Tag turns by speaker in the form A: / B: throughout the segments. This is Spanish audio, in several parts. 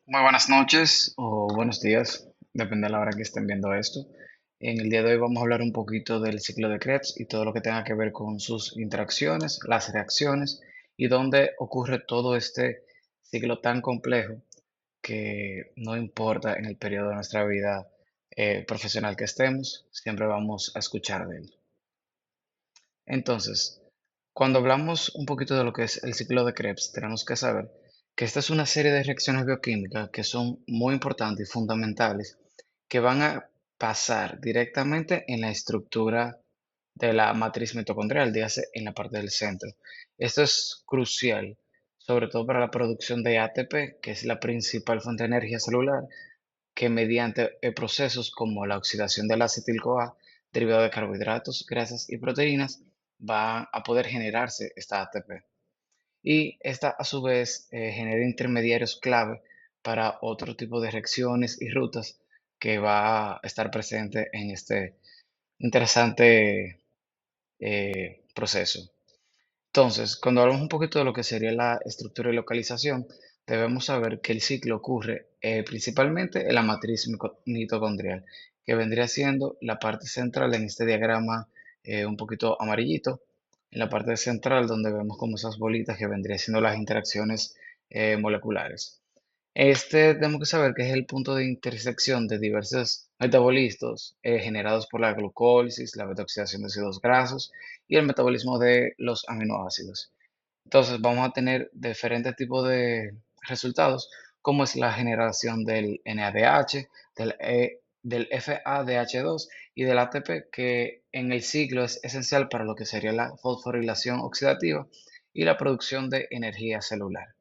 A: Muy buenas noches o buenos días, depende de la hora que estén viendo esto. En el día de hoy vamos a hablar un poquito del ciclo de Krebs y todo lo que tenga que ver con sus interacciones, las reacciones y dónde ocurre todo este ciclo tan complejo que no importa en el periodo de nuestra vida profesional que estemos, siempre vamos a escuchar de él. Entonces, cuando hablamos un poquito de lo que es el ciclo de Krebs, tenemos que saber que esta es una serie de reacciones bioquímicas que son muy importantes y fundamentales, que van a pasar directamente en la estructura de la matriz mitocondrial, dígase en la parte del centro. Esto es crucial, sobre todo para la producción de ATP, que es la principal fuente de energía celular, que mediante procesos como la oxidación del acetil-CoA, derivado de carbohidratos, grasas y proteínas, va a poder generarse esta ATP. Y esta a su vez genera intermediarios clave para otro tipo de reacciones y rutas que va a estar presente en este interesante proceso. Entonces, cuando hablamos un poquito de lo que sería la estructura y localización, debemos saber que el ciclo ocurre principalmente en la matriz mitocondrial, que vendría siendo la parte central en este diagrama un poquito amarillito, en la parte central donde vemos como esas bolitas que vendrían siendo las interacciones moleculares. Este tenemos que saber que es el punto de intersección de diversos metabolismos generados por la glucólisis, la beta-oxidación de ácidos grasos y el metabolismo de los aminoácidos. Entonces vamos a tener diferentes tipos de resultados, como es la generación del NADH, del FADH2 y del ATP, que en el ciclo es esencial para lo que sería la fosforilación oxidativa y la producción de energía celular.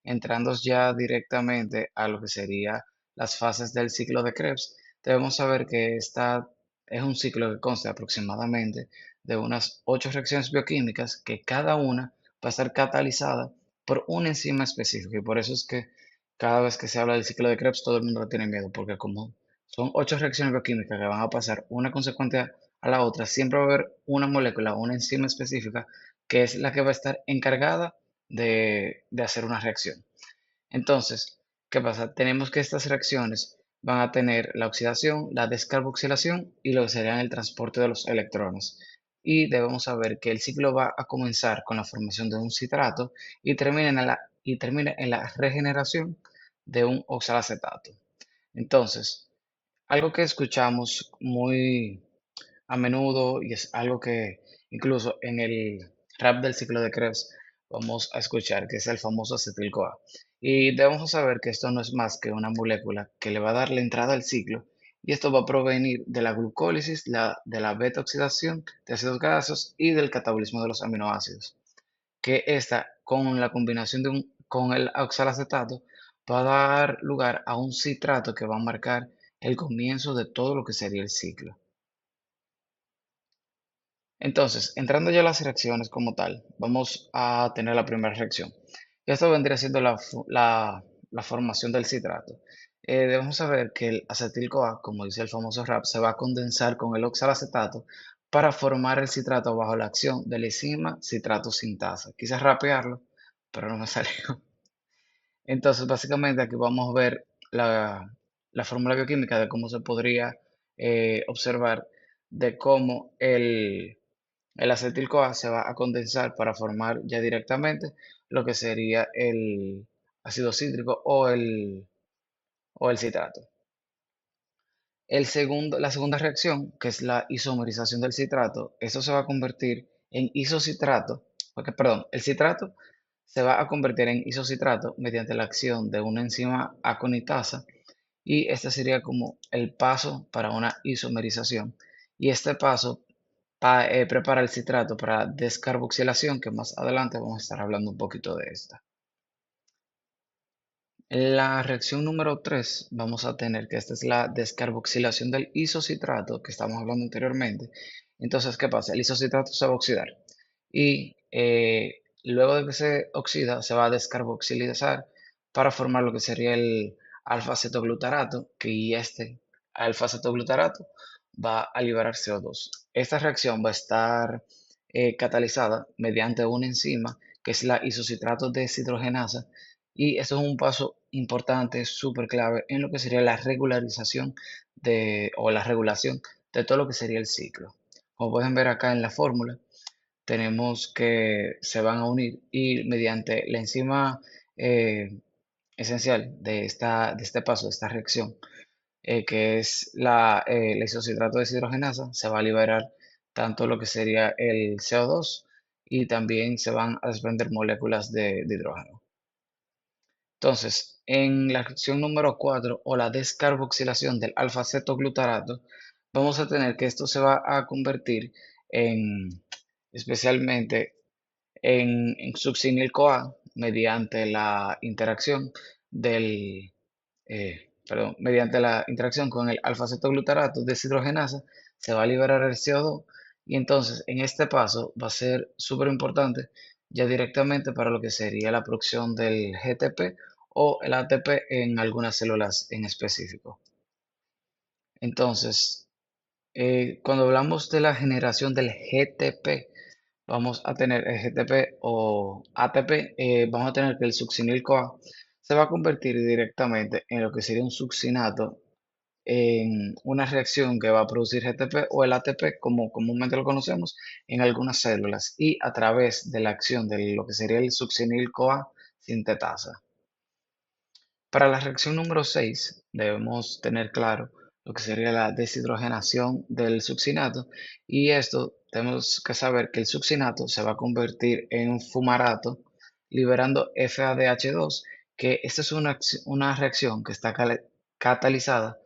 A: Entrando ya directamente a lo que sería las fases del ciclo de Krebs, debemos saber que esta es un ciclo que consta aproximadamente de unas 8 reacciones bioquímicas que cada una va a estar catalizada por una enzima específica. Y por eso es que cada vez que se habla del ciclo de Krebs todo el mundo tiene miedo, porque como son 8 reacciones bioquímicas que van a pasar una consecuente a la otra, siempre va a haber una molécula, una enzima específica, que es la que va a estar encargada de hacer una reacción. Entonces, ¿qué pasa? Tenemos que estas reacciones van a tener la oxidación, la descarboxilación y lo que sería el transporte de los electrones. Y debemos saber que el ciclo va a comenzar con la formación de un citrato y termina en la regeneración de un oxalacetato. Entonces, algo que escuchamos muy a menudo y es algo que incluso en el rap del ciclo de Krebs vamos a escuchar, que es el famoso acetil-CoA. Y debemos saber que esto no es más que una molécula que le va a dar la entrada al ciclo y esto va a provenir de la glucólisis, de la beta-oxidación de ácidos grasos y del catabolismo de los aminoácidos, que esta con la combinación con el oxalacetato va a dar lugar a un citrato que va a marcar el comienzo de todo lo que sería el ciclo. Entonces, entrando ya a las reacciones como tal, vamos a tener la primera reacción. Y esto vendría siendo la formación del citrato. Debemos saber que el acetil-CoA, como dice el famoso RAP, se va a condensar con el oxalacetato para formar el citrato bajo la acción de la enzima citrato sintasa. Quise rapearlo, pero no me salió. Entonces, básicamente aquí vamos a ver la fórmula bioquímica de cómo se podría observar de cómo el acetil-CoA se va a condensar para formar ya directamente lo que sería el ácido cítrico o el citrato. La segunda reacción, que es la isomerización del citrato, eso se va a convertir en isocitrato, porque, perdón, el citrato se va a convertir en isocitrato mediante la acción de una enzima aconitasa y este sería como el paso para una isomerización. Y este paso prepara el citrato para descarboxilación, que más adelante vamos a estar hablando un poquito de esta. La reacción número 3 vamos a tener que esta es la descarboxilación del isocitrato que estamos hablando anteriormente. Entonces, ¿qué pasa? El isocitrato se va a oxidar y luego de que se oxida se va a descarboxilizar para formar lo que sería el alfa-cetoglutarato, que y este alfa-cetoglutarato va a liberar CO2. Esta reacción va a estar catalizada mediante una enzima que es la isocitrato deshidrogenasa y esto es un paso importante, súper clave en lo que sería la regularización o la regulación de todo lo que sería el ciclo. Como pueden ver acá en la fórmula, tenemos que se van a unir y mediante la enzima eh, esencial de este paso, de esta reacción, que es la isocitrato deshidrogenasa, se va a liberar tanto lo que sería el CO2 y también se van a desprender moléculas de hidrógeno. Entonces, en la reacción número 4 o la descarboxilación del alfa-cetoglutarato, vamos a tener que esto se va a convertir en, especialmente en succinil-CoA mediante la interacción del, mediante la interacción con el alfa-cetoglutarato deshidrogenasa, se va a liberar el CO2 y entonces en este paso va a ser súper importante ya directamente para lo que sería la producción del GTP o el ATP en algunas células en específico. Entonces, cuando hablamos de la generación del GTP, vamos a tener el GTP o ATP, vamos a tener que el succinil-CoA se va a convertir directamente en lo que sería un succinato en una reacción que va a producir GTP o el ATP, como comúnmente lo conocemos, en algunas células y a través de la acción de lo que sería el succinil-CoA sintetasa. Para la reacción número 6 debemos tener claro lo que sería la deshidrogenación del succinato y esto tenemos que saber que el succinato se va a convertir en un fumarato liberando FADH2, que esta es una reacción que está catalizada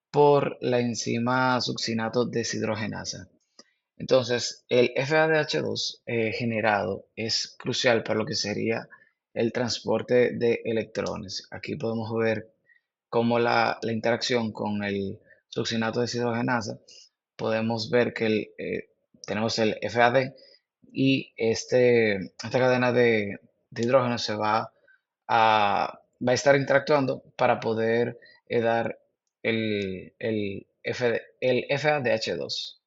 A: por la enzima succinato deshidrogenasa. Entonces, el FADH2 generado es crucial para lo que sería el transporte de electrones. Aquí podemos ver cómo la interacción con el succinato deshidrogenasa, podemos ver que tenemos el FAD y esta cadena de hidrógeno va a estar interactuando para poder dar el FADH2.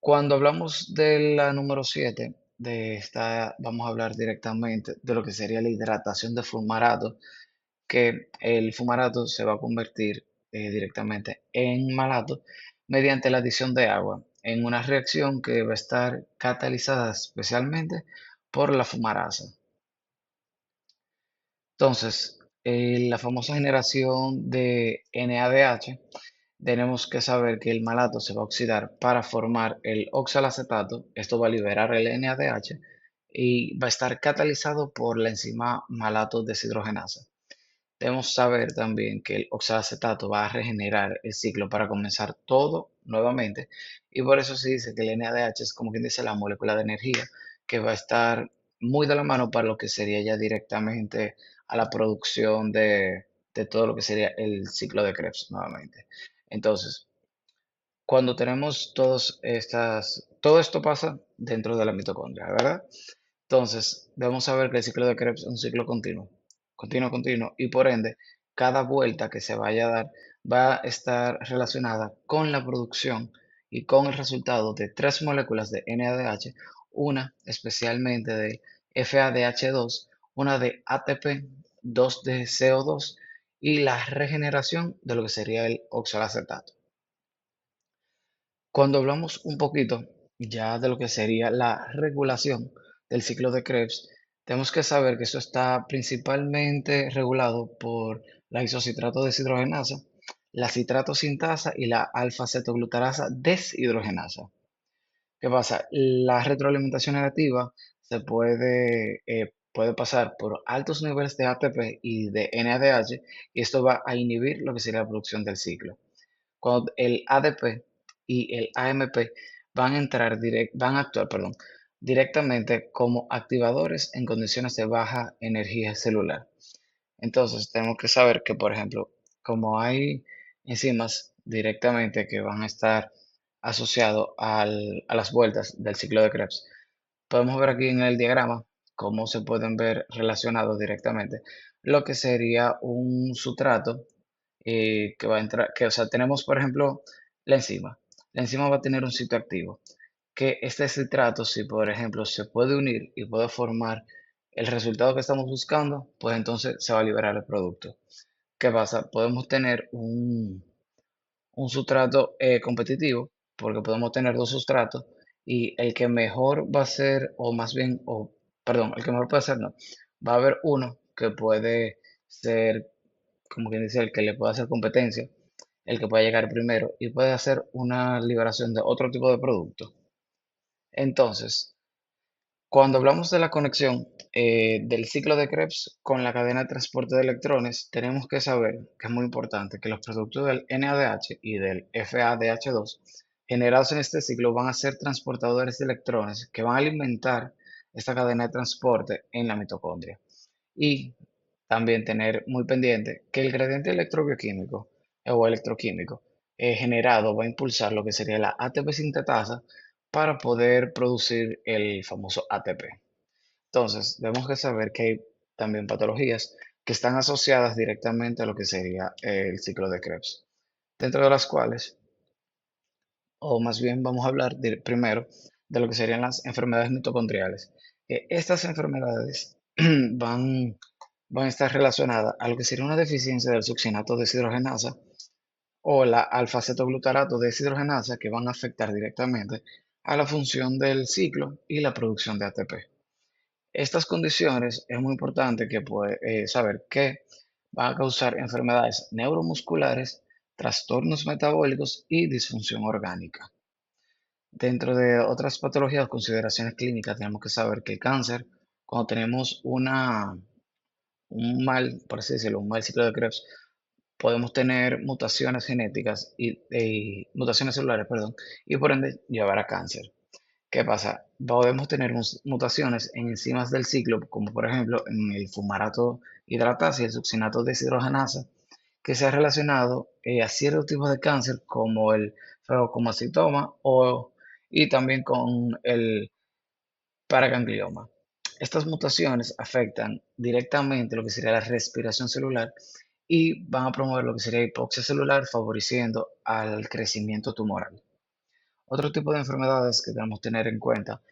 A: Cuando hablamos de la número 7 de esta, vamos a hablar directamente de lo que sería la hidratación de fumarato, que el fumarato se va a convertir directamente en malato mediante la adición de agua en una reacción que va a estar catalizada especialmente por la fumarasa. Entonces, la famosa generación de NADH, tenemos que saber que el malato se va a oxidar para formar el oxalacetato. Esto va a liberar el NADH y va a estar catalizado por la enzima malato deshidrogenasa. Debemos saber también que el oxalacetato va a regenerar el ciclo para comenzar todo nuevamente y por eso se dice que el NADH es como quien dice la molécula de energía que va a estar muy de la mano para lo que sería ya directamente a la producción de todo lo que sería el ciclo de Krebs nuevamente. Entonces, cuando tenemos todo esto pasa dentro de la mitocondria, ¿verdad? Entonces, debemos saber que el ciclo de Krebs es un ciclo continuo, continuo, continuo, y por ende, cada vuelta que se vaya a dar va a estar relacionada con la producción y con el resultado de tres moléculas de NADH, una especialmente de FADH2, una de ATP, dos de CO2 y la regeneración de lo que sería el oxalacetato. Cuando hablamos un poquito ya de lo que sería la regulación del ciclo de Krebs, tenemos que saber que eso está principalmente regulado por la isocitrato deshidrogenasa, la citrato sintasa y la alfa-cetoglutarasa deshidrogenasa. ¿Qué pasa? La retroalimentación negativa puede pasar por altos niveles de ATP y de NADH y esto va a inhibir lo que sería la producción del ciclo. Cuando el ADP y el AMP van a actuar, perdón, directamente como activadores en condiciones de baja energía celular. Entonces, tenemos que saber que, por ejemplo, como hay enzimas directamente que van a estar asociados a las vueltas del ciclo de Krebs, podemos ver aquí en el diagrama cómo se pueden ver relacionados directamente lo que sería un sustrato que va a entrar, o sea, tenemos por ejemplo la enzima. La enzima va a tener un sitio activo, que este citrato, si por ejemplo se puede unir y puede formar el resultado que estamos buscando, pues entonces se va a liberar el producto. ¿Qué pasa? Podemos tener un sustrato competitivo, porque podemos tener dos sustratos y el que mejor va a ser, o más bien, o perdón, el que mejor puede ser, no, va a haber uno que puede ser, como quien dice, el que le puede hacer competencia, el que puede llegar primero y puede hacer una liberación de otro tipo de producto. Entonces, cuando hablamos de la conexión del ciclo de Krebs con la cadena de transporte de electrones, tenemos que saber que es muy importante que los productos del NADH y del FADH2 generados en este ciclo van a ser transportadores de electrones que van a alimentar esta cadena de transporte en la mitocondria. Y también tener muy pendiente que el gradiente electrobioquímico o electroquímico generado va a impulsar lo que sería la ATP sintetasa para poder producir el famoso ATP. Entonces, debemos que saber que hay también patologías que están asociadas directamente a lo que sería el ciclo de Krebs, dentro de las cuales, o más bien vamos a hablar primero de lo que serían las enfermedades mitocondriales. Estas enfermedades van, van a estar relacionadas a lo que sería una deficiencia del succinato deshidrogenasa o la alfa-cetoglutarato deshidrogenasa que van a afectar directamente a la función del ciclo y la producción de ATP. Estas condiciones es muy importante que saber que van a causar enfermedades neuromusculares, trastornos metabólicos y disfunción orgánica. Dentro de otras patologías o consideraciones clínicas, tenemos que saber que el cáncer, cuando tenemos un mal, por así decirlo, un mal ciclo de Krebs, podemos tener mutaciones genéticas y mutaciones celulares, perdón, y por ende llevar a cáncer. ¿Qué pasa? Podemos tener mutaciones en enzimas del ciclo, como por ejemplo en el fumarato hidratasa y el succinato deshidrogenasa, que se ha relacionado a ciertos tipos de cáncer como el feocomocitoma y también con el paraganglioma. Estas mutaciones afectan directamente lo que sería la respiración celular y van a promover lo que sería hipoxia celular, favoreciendo al crecimiento tumoral. Otro tipo de enfermedades que debemos tener en cuenta,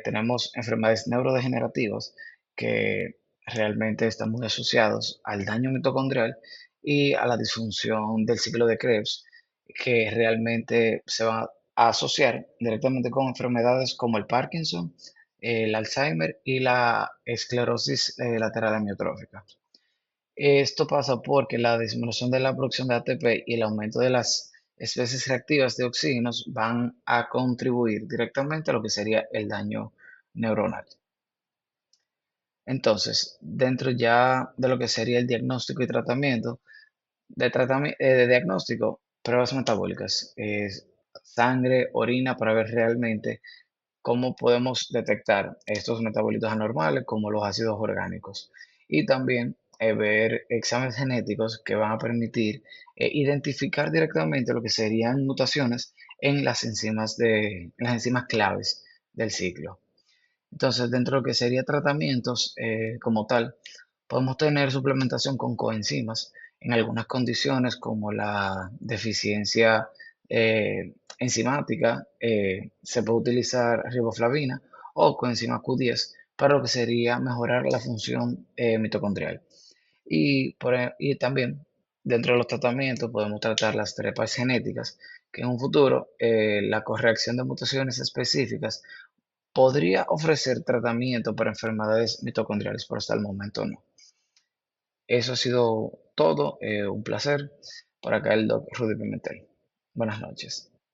A: tenemos enfermedades neurodegenerativas que realmente están muy asociados al daño mitocondrial y a la disfunción del ciclo de Krebs, que realmente se van a asociar directamente con enfermedades como el Parkinson, el Alzheimer y la esclerosis lateral amiotrófica. Esto pasa porque la disminución de la producción de ATP y el aumento de las especies reactivas de oxígenos van a contribuir directamente a lo que sería el daño neuronal. Entonces, dentro ya de lo que sería el diagnóstico y tratamiento, de diagnóstico, pruebas metabólicas, sangre, orina para ver realmente cómo podemos detectar estos metabolitos anormales como los ácidos orgánicos y también ver exámenes genéticos que van a permitir identificar directamente lo que serían mutaciones en en las enzimas claves del ciclo. Entonces, dentro de lo que sería tratamientos como tal, podemos tener suplementación con coenzimas en algunas condiciones como la deficiencia enzimática. Se puede utilizar riboflavina o coenzima Q10 para lo que sería mejorar la función mitocondrial. Y también dentro de los tratamientos podemos tratar las terapias genéticas, que en un futuro la corrección de mutaciones específicas podría ofrecer tratamiento para enfermedades mitocondriales, pero hasta el momento no. Eso ha sido todo. Un placer. Por acá el Doc Rudy Pimentel. Buenas noches.